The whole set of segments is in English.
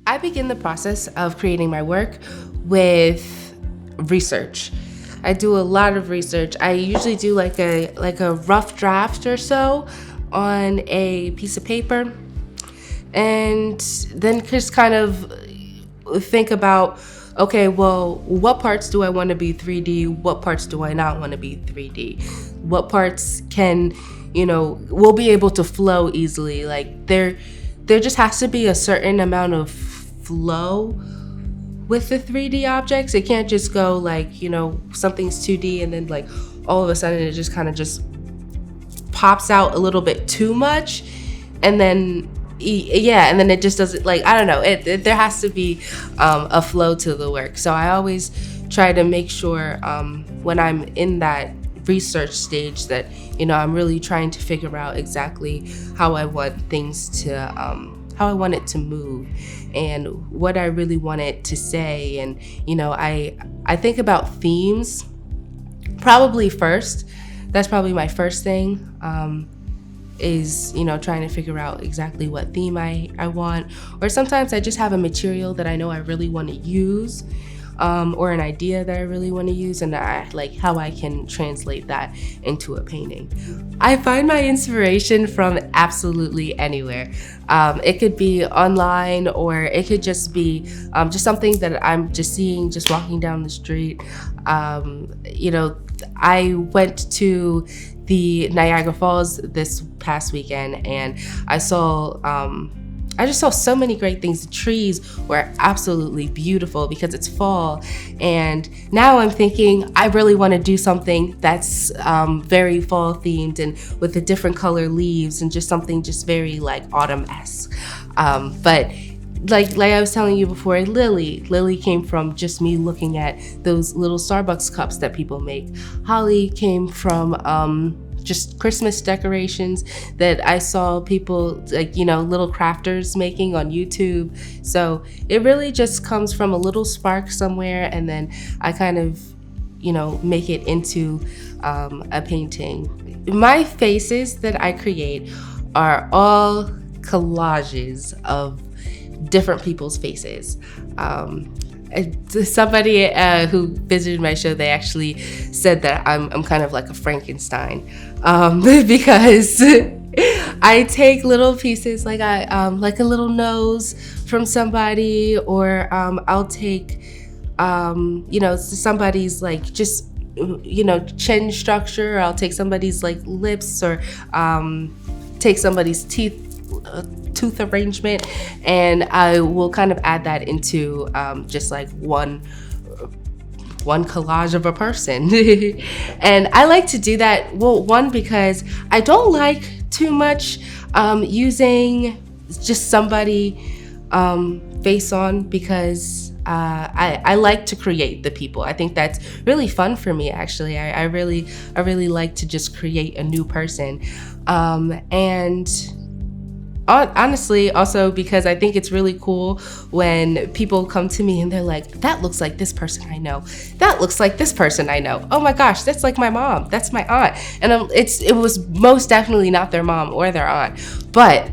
I begin the process of creating my work with research. I do a lot of research. I usually do like a rough draft or so on a piece of paper, and then just kind of think about, okay, well, what parts do I want to be 3D? What parts do I not want to be 3D? What parts can, will be able to flow easily? Like there just has to be a certain amount of flow with the 3D objects. It can't just go like, something's 2D and then like all of a sudden it just kind of just pops out a little bit too much, and then and then it just doesn't, like, I don't know, there has to be a flow to the work. So I always try to make sure when I'm in that research stage that I'm really trying to figure out exactly how I want things to how I want it to move and what I really want it to say. And I think about themes probably first. That's probably my first thing, is trying to figure out exactly what theme I want. Or sometimes I just have a material that I know I really want to use, or an idea that I really want to use, and I like how I can translate that into a painting. I find my inspiration from absolutely anywhere. It could be online, or it could just be just something that I'm just seeing, just walking down the street. I went to the Niagara Falls this past weekend, and I just saw so many great things. The trees were absolutely beautiful because it's fall, and now I'm thinking I really want to do something that's very fall themed and with the different color leaves and just something just very like autumn-esque. But like I was telling you before, Lily came from just me looking at those little Starbucks cups that people make. Holly came from just Christmas decorations that I saw people, like, little crafters making on YouTube. So it really just comes from a little spark somewhere, and then I kind of, make it into a painting. My faces that I create are all collages of different people's faces. Somebody who visited my show, they actually said that I'm kind of like a Frankenstein, because I take little pieces, like like a little nose from somebody, or I'll take somebody's like just chin structure, or I'll take somebody's like lips, or take somebody's tooth arrangement, and I will kind of add that into just like one collage of a person. And I like to do that, well, one, because I don't like too much using just somebody face on, because I like to create the people. I think that's really fun for me, actually. I really like to just create a new person, and honestly, also because I think it's really cool when people come to me and they're like, that looks like this person I know. That looks like this person I know. Oh my gosh, that's like my mom. That's my aunt. And it was most definitely not their mom or their aunt, but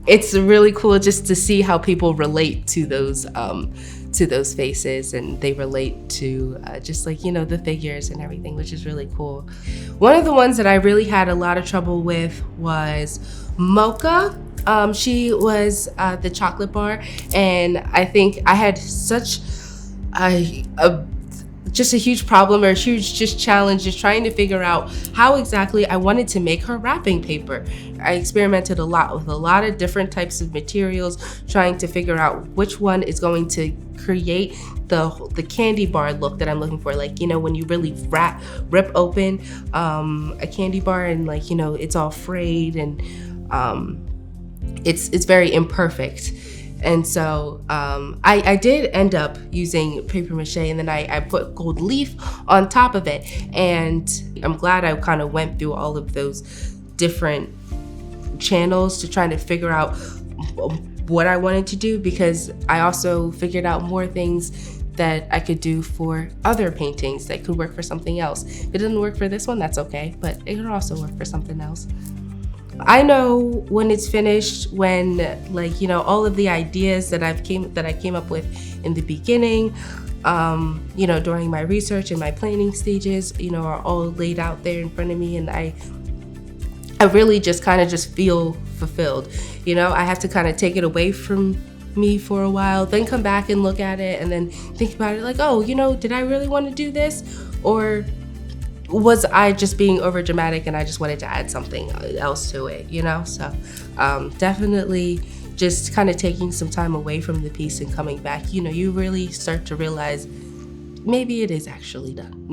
it's really cool just to see how people relate to those faces, and they relate to just like, the figures and everything, which is really cool. One of the ones that I really had a lot of trouble with was Mocha. She was the chocolate bar, and I think I had such just a huge problem, or a huge just challenge, just trying to figure out how exactly I wanted to make her wrapping paper. I experimented a lot with a lot of different types of materials, trying to figure out which one is going to create the candy bar look that I'm looking for. Like, when you really rip open a candy bar, and like, it's all frayed, and it's very imperfect. And so I did end up using paper mache, and then I put gold leaf on top of it. And I'm glad I kind of went through all of those different channels to try to figure out what I wanted to do, because I also figured out more things that I could do for other paintings that could work for something else. If it didn't work for this one, that's okay, but it could also work for something else. I know when it's finished, when like, all of the ideas that I came up with in the beginning, during my research and my planning stages, are all laid out there in front of me, and I really just kind of just feel fulfilled. I have to kind of take it away from me for a while, then come back and look at it and then think about it like, oh, did I really want to do this? Or was I just being over dramatic and I just wanted to add something else to it, So definitely just kind of taking some time away from the piece and coming back, you really start to realize maybe it is actually done.